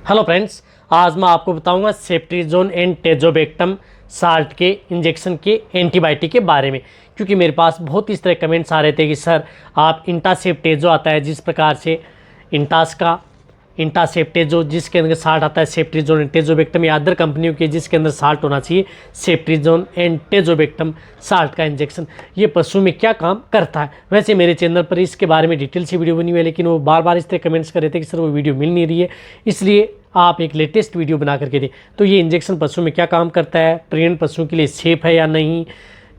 Hello friends, आज मैं आपको बताऊंगा सेफ्ट्रीजोन एंड टेजोबेक्टम साल्ट के इंजेक्शन के एंटीबायोटिक के बारे में। क्योंकि मेरे पास बहुत इस तरह कमेंट्स आ रहे थे कि सर आप इंटासेप टेजो आता है जिस प्रकार से इंटास का इंटासेप टेजो जिसके अंदर साल्ट आता है सेफ्ट्रीजोन एंड टेजोबेक्टम या अदर कंपनियों के जिसके अंदर साल्ट होना चाहिए सेफ्ट्रीजोन एंड टेजोबेक्टम साल्ट का इंजेक्शन, ये पशु में क्या काम करता है। वैसे मेरे चैनल पर इसके बारे में डिटेल से वीडियो बनी हुई है, लेकिन वो बार बार इस तरह कमेंट्स कर रहे थे कि सर वो वीडियो मिल नहीं रही है, इसलिए आप एक लेटेस्ट वीडियो बना करके दें। तो ये इंजेक्शन पशु में क्या काम करता है, प्रेग्नेंट पशुओं के लिए सेफ है या नहीं,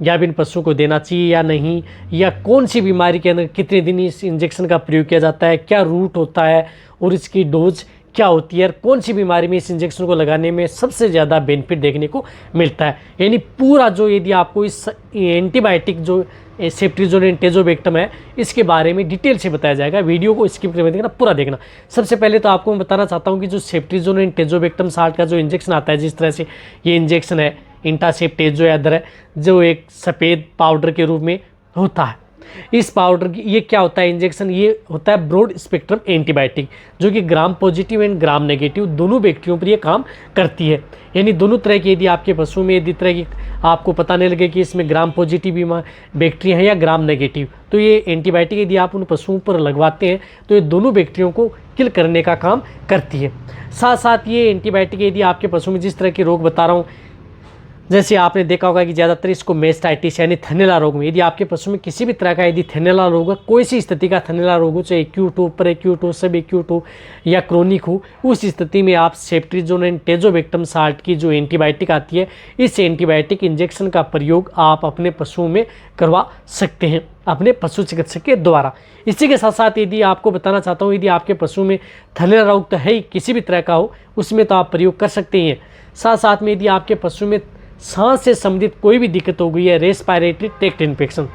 गाभिन पशुओं को देना चाहिए या नहीं, या कौन सी बीमारी के अंदर कितने दिन इस इंजेक्शन का प्रयोग किया जाता है, क्या रूट होता है और इसकी डोज क्या होती है, और कौन सी बीमारी में इस इंजेक्शन को लगाने में सबसे ज़्यादा बेनिफिट देखने को मिलता है। यानी पूरा जो यदि आपको इस एंटीबायोटिक जो सेफ्ट्रीजोन एंड टेजोबेक्टम है इसके बारे में डिटेल से बताया जाएगा। वीडियो को स्किप करके देखना, पूरा देखना। सबसे पहले तो आपको मैं बताना चाहता हूँ कि जो सेफ्ट्रीजोन एंड टेजोबेक्टम साल्ट का जो इंजेक्शन आता है, जिस तरह से ये इंजेक्शन है इंटासेप टेजो या अदर है, जो एक सफ़ेद पाउडर के रूप में होता है। इस पाउडर की ये क्या होता है इंजेक्शन, ये होता है ब्रॉड स्पेक्ट्रम एंटीबायोटिक, जो कि gram positive and gram negative दोनों बैक्टीरियों पर ये काम करती है। यानी दोनों तरह की यदि आपके पशु में यदि तरह की आपको पता नहीं लगे कि इसमें ग्राम पॉजिटिव बैक्टीरिया है या ग्राम नेगेटिव, तो ये एंटीबायोटिक यदि आप उन पशुओं पर लगवाते हैं तो ये दोनों बैक्टीरियों को किल करने का काम करती है। साथ साथ ये एंटीबायोटिक यदि आपके पशु में जिस तरह के रोग बता रहा हूँ, जैसे आपने देखा होगा कि ज़्यादातर इसको मेस्टाइटिस यानी थैलेला रोग में, यदि आपके पशु में किसी भी तरह का यदि थैलेला रोग है, कोई सी स्थिति का थैलेला रोग हो, चाहे एक्यूट हो, पर एक्यूट हो, सब एक्यूट हो या क्रोनिक हो, उस स्थिति में आप सेफ्ट्रीजोन एंड टेजोबेक्टम साल्ट की जो एंटीबायोटिक आती है, इस एंटीबायोटिक इंजेक्शन का प्रयोग आप अपने पशुओं में करवा सकते हैं अपने पशु चिकित्सक के द्वारा। इसी के साथ साथ यदि आपको बताना चाहता हूँ, यदि आपके पशु में थैलेला रोग तो है ही, किसी भी तरह का हो, उसमें तो आप प्रयोग कर सकते हैं। साथ साथ में यदि आपके पशु में सांस से संबंधित कोई भी दिक्कत हो गई है, रेस्पिरेटरी ट्रैक्ट इन्फेक्शन,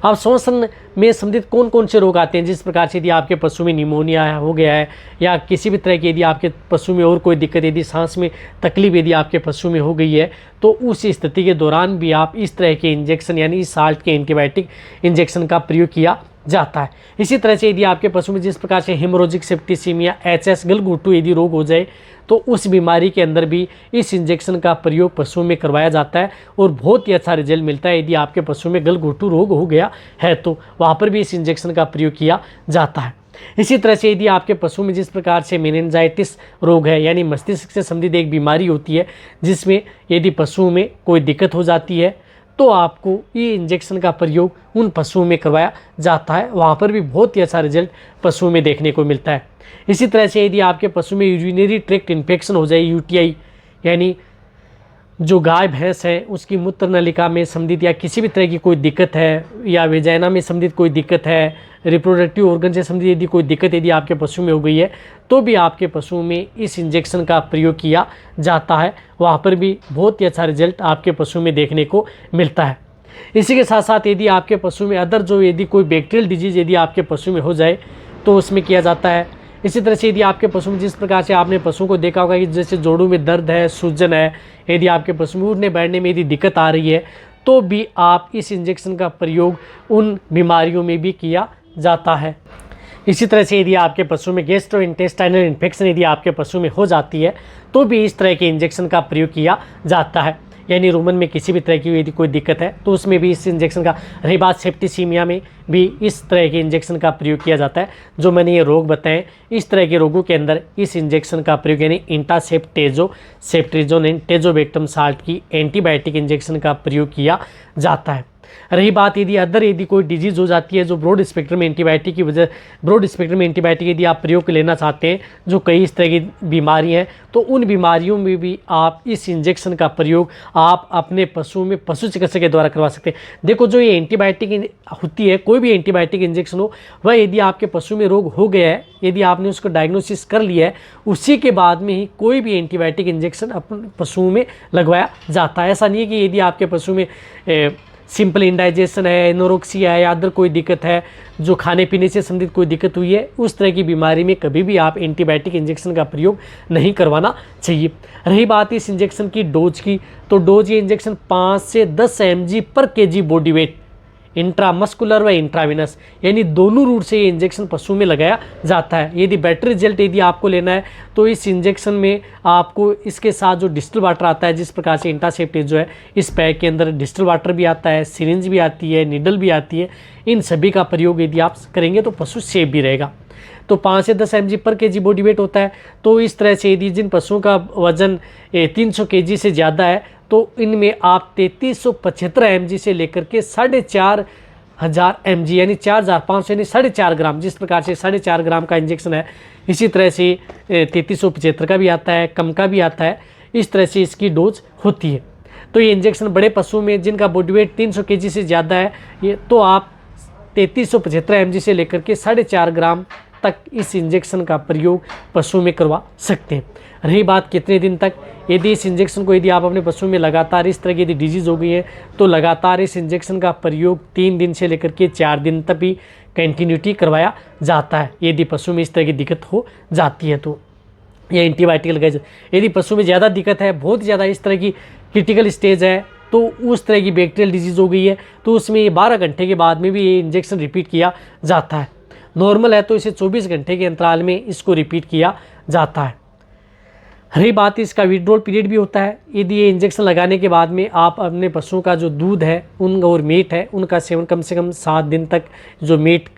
अब श्वसन में संबंधित कौन कौन से रोग आते हैं, जिस प्रकार से यदि आपके पशु में निमोनिया हो गया है या किसी भी तरह की यदि आपके पशु में और कोई दिक्कत, यदि सांस में तकलीफ यदि आपके पशु में हो गई है, तो उस स्थिति के दौरान भी आप इस तरह के इंजेक्शन यानी साल्ट के एंटीबायोटिक इंजेक्शन का प्रयोग किया जाता है। इसी तरह से यदि आपके पशु में जिस प्रकार से हेमोरेजिक सेप्टिसीमिया HS गलघोटू यदि रोग हो जाए, तो उस बीमारी के अंदर भी इस इंजेक्शन का प्रयोग पशुओं में करवाया जाता है और बहुत ही अच्छा रिजल्ट मिलता है। यदि आपके पशु में गलघोटू रोग हो गया है तो वहाँ पर भी इस इंजेक्शन का प्रयोग किया जाता है। इसी तरह से यदि आपके पशु में जिस प्रकार से मेनिंजाइटिस रोग है यानी मस्तिष्क से संबंधित एक बीमारी होती है, जिसमें यदि पशुओं में कोई दिक्कत हो जाती है, तो आपको ये इंजेक्शन का प्रयोग उन पशुओं में करवाया जाता है। वहाँ पर भी बहुत ही अच्छा रिजल्ट पशुओं में देखने को मिलता है। इसी तरह से यदि आपके पशु में यूरिनरी ट्रैक्ट इन्फेक्शन हो जाए, UTI यानी जो गाय भैंस है उसकी मूत्र नलिका में संबंधित या किसी भी तरह की कोई दिक्कत है, या वेजाइना में संबंधित कोई दिक्कत है, रिप्रोडक्टिव ऑर्गन से संबंधित यदि कोई दिक्कत यदि आपके पशु में हो गई है, तो भी आपके पशुओं में इस इंजेक्शन का प्रयोग किया जाता है। वहाँ पर भी बहुत ही अच्छा रिजल्ट आपके पशु में देखने को मिलता है। इसी के साथ साथ यदि आपके पशु में अदर जो यदि कोई बैक्टीरियल डिजीज़ यदि आपके पशु में हो जाए तो उसमें किया जाता है। इसी तरह से यदि आपके पशु में जिस प्रकार से आपने पशुओं को देखा होगा कि जैसे जोड़ों में दर्द है, सूजन है, यदि आपके पशु में उठने बैठने में यदि दिक्कत आ रही है, तो भी आप इस इंजेक्शन का प्रयोग उन बीमारियों में भी किया जाता है। इसी तरह से यदि आपके पशु में गैस्ट्रोइंटेस्टाइनल इन्फेक्शन यदि आपके पशु में हो जाती है, तो भी इस तरह के इंजेक्शन का प्रयोग किया जाता है। यानी रुमन में किसी भी तरह की यदि कोई दिक्कत है तो उसमें भी इस इंजेक्शन का, रही बात सेप्टिसीमिया में भी इस तरह के इंजेक्शन का प्रयोग किया जाता है। जो मैंने ये रोग बताएं, इस तरह के रोगों के अंदर इस इंजेक्शन का प्रयोग यानी इंटासेप टेजो सेफ्ट्रीजोन एंड टेजोबेक्टम साल्ट की एंटीबायोटिक इंजेक्शन का प्रयोग किया जाता है। रही बात यदि कोई डिजीज़ हो जाती है जो ब्रॉड स्पेक्ट्रम एंटीबायोटिक की वजह, ब्रॉड स्पेक्ट्रम एंटीबायोटिक यदि आप प्रयोग लेना चाहते हैं, जो कई इस तरह की बीमारी हैं, तो उन बीमारियों में भी आप इस इंजेक्शन का प्रयोग आप अपने पशु में पशु चिकित्सक के द्वारा करवा सकते हैं। देखो, जो ये एंटीबायोटिक होती है, कोई भी एंटीबायोटिक इंजेक्शन हो, वह यदि आपके पशु में रोग हो गया है, यदि आपने उसको डायग्नोसिस कर लिया है, उसी के बाद में ही कोई भी एंटीबायोटिक इंजेक्शन अपने पशुओं में लगवाया जाता है। ऐसा नहीं है कि यदि आपके पशु में सिंपल इंडाइजेशन है, एनोरेक्सिया है या अदर कोई दिक्कत है, जो खाने पीने से संबंधित कोई दिक्कत हुई है, उस तरह की बीमारी में कभी भी आप एंटीबायोटिक इंजेक्शन का प्रयोग नहीं करवाना चाहिए। रही बात इस इंजेक्शन की डोज की, तो डोज ये इंजेक्शन 5 से 10 mg पर kg बॉडी वेट इंट्रामस्कुलर व इंट्राविनस, यानी दोनों रूट से ये इंजेक्शन पशु में लगाया जाता है। यदि बेटर रिजल्ट यदि आपको लेना है तो इस इंजेक्शन में आपको इसके साथ जो डिस्टिल वाटर आता है, जिस प्रकार से इंटासेप्ट जो है इस पैक के अंदर डिस्टिल वाटर भी आता है, सिरिंज भी आती है, निडल भी आती है, इन सभी का प्रयोग यदि आप करेंगे तो पशु सेफ भी रहेगा। तो 5 से 10 mg पर केजी बॉडी वेट होता है। तो इस तरह से यदि जिन पशुओं का वजन 300 kg से ज़्यादा है तो इनमें आप 3375 mg से लेकर के 4500 mg यानी 4500 यानी 4.5 ग्राम, जिस प्रकार से 4.5 ग्राम का इंजेक्शन है, इसी तरह से 3375 का भी आता है, कम का भी आता है। इस तरह से इसकी डोज होती है। तो ये इंजेक्शन बड़े पशुओं में जिनका बॉडी वेट 300 kg से ज़्यादा है ये तो आप 3375 mg से लेकर के 4.5 ग्राम तक इस इंजेक्शन का प्रयोग पशु में करवा सकते हैं। रही बात कितने दिन तक, यदि इस इंजेक्शन को यदि आप अपने पशु में लगातार इस तरह की यदि डिजीज़ हो गई है तो लगातार इस इंजेक्शन का प्रयोग 3 दिन से लेकर के 4 दिन तक भी कंटिन्यूटी करवाया जाता है। यदि पशु में इस तरह की दिक्कत हो जाती है तो यह एंटीबायोटिक लगाई जाए। यदि पशु में ज़्यादा दिक्कत है, बहुत ज़्यादा इस तरह की क्रिटिकल स्टेज है, तो उस तरह की बैक्टीरियल डिजीज़ हो गई है तो उसमें ये 12 घंटे के बाद में भी ये इंजेक्शन रिपीट किया जाता है। नॉर्मल है तो इसे 24 घंटे के अंतराल में इसको रिपीट किया जाता है। रही बात इसका विड्रॉल पीरियड भी होता है। यदि ये इंजेक्शन लगाने के बाद में आप अपने पशुओं का जो दूध है उन और मीट है उनका सेवन कम से कम 7 दिन तक, जो मीट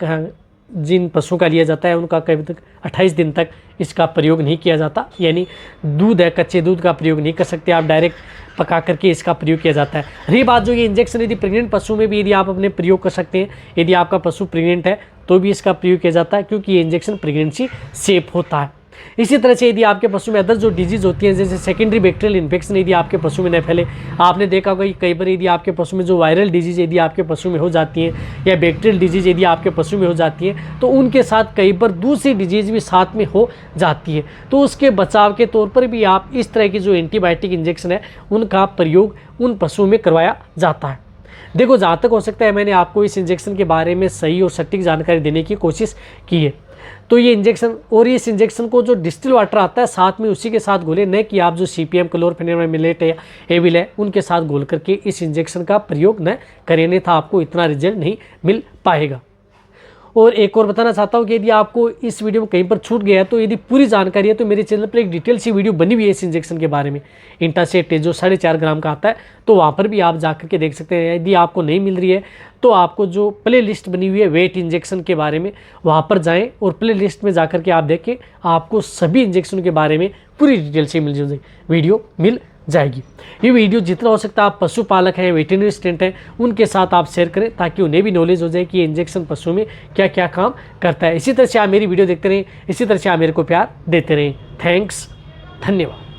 जिन पशुओं का लिया जाता है उनका कभी तक 28 दिन तक इसका प्रयोग नहीं किया जाता, यानी दूध है कच्चे दूध का प्रयोग नहीं कर सकते आप, डायरेक्ट पका करके इसका प्रयोग किया जाता है। रही बात जो ये इंजेक्शन यदि प्रेग्नेंट पशु में भी यदि आप अपने प्रयोग कर सकते हैं, यदि आपका पशु प्रेग्नेंट है तो भी इसका प्रयोग किया जाता है, क्योंकि ये इंजेक्शन प्रेगनेंसी सेफ होता है। इसी तरह से यदि आपके पशु में अदर जो डिजीज़ होती है जैसे सेकेंडरी बैक्टीरियल इन्फेक्शन यदि आपके पशु में न फैले, आपने देखा होगा कि कई बार यदि आपके पशु में जो वायरल डिजीज़ यदि आपके पशु में हो जाती है या बैक्टीरियल डिजीज़ यदि आपके पशु में हो जाती है तो उनके साथ कई बार दूसरी डिजीज़ भी साथ में हो जाती है। तो उसके बचाव के तौर पर भी आप इस तरह की जो एंटीबायोटिक इंजेक्शन है उनका प्रयोग उन पशुओं में करवाया जाता है। देखो, जहाँ तक हो सकता है मैंने आपको इस इंजेक्शन के बारे में सही और सटीक जानकारी देने की कोशिश की है। तो ये इंजेक्शन और इस इंजेक्शन को जो डिस्टिल वाटर आता है साथ में उसी के साथ घोले, न कि आप जो CPM क्लोरफेनेमिलेट है या एविल है उनके साथ घोल करके इस इंजेक्शन का प्रयोग न करें, नहीं था आपको इतना रिजल्ट नहीं मिल पाएगा। और एक और बताना चाहता हूँ कि यदि आपको इस वीडियो में कहीं पर छूट गया है तो यदि पूरी जानकारी है तो मेरे चैनल पर एक डिटेल सी वीडियो बनी हुई है इस इंजेक्शन के बारे में, इंटासेप्ट जो 4.5 ग्राम का आता है, तो वहाँ पर भी आप जाकर के देख सकते हैं। यदि आपको नहीं मिल रही है तो आपको जो प्ले लिस्ट बनी हुई है वेट इंजेक्शन के बारे में, वहाँ पर जाएँ और प्ले लिस्ट में जाकर के आप देखें, आपको सभी इंजेक्शन के बारे में पूरी डिटेल से वीडियो मिल जाएगी। ये वीडियो जितना हो सकता है आप पशुपालक हैं, वेटरनरी असिस्टेंट हैं, उनके साथ आप शेयर करें ताकि उन्हें भी नॉलेज हो जाए कि ये इंजेक्शन पशु में क्या क्या काम करता है। इसी तरह से आप मेरी वीडियो देखते रहें, इसी तरह से आप मेरे को प्यार देते रहें। थैंक्स, धन्यवाद।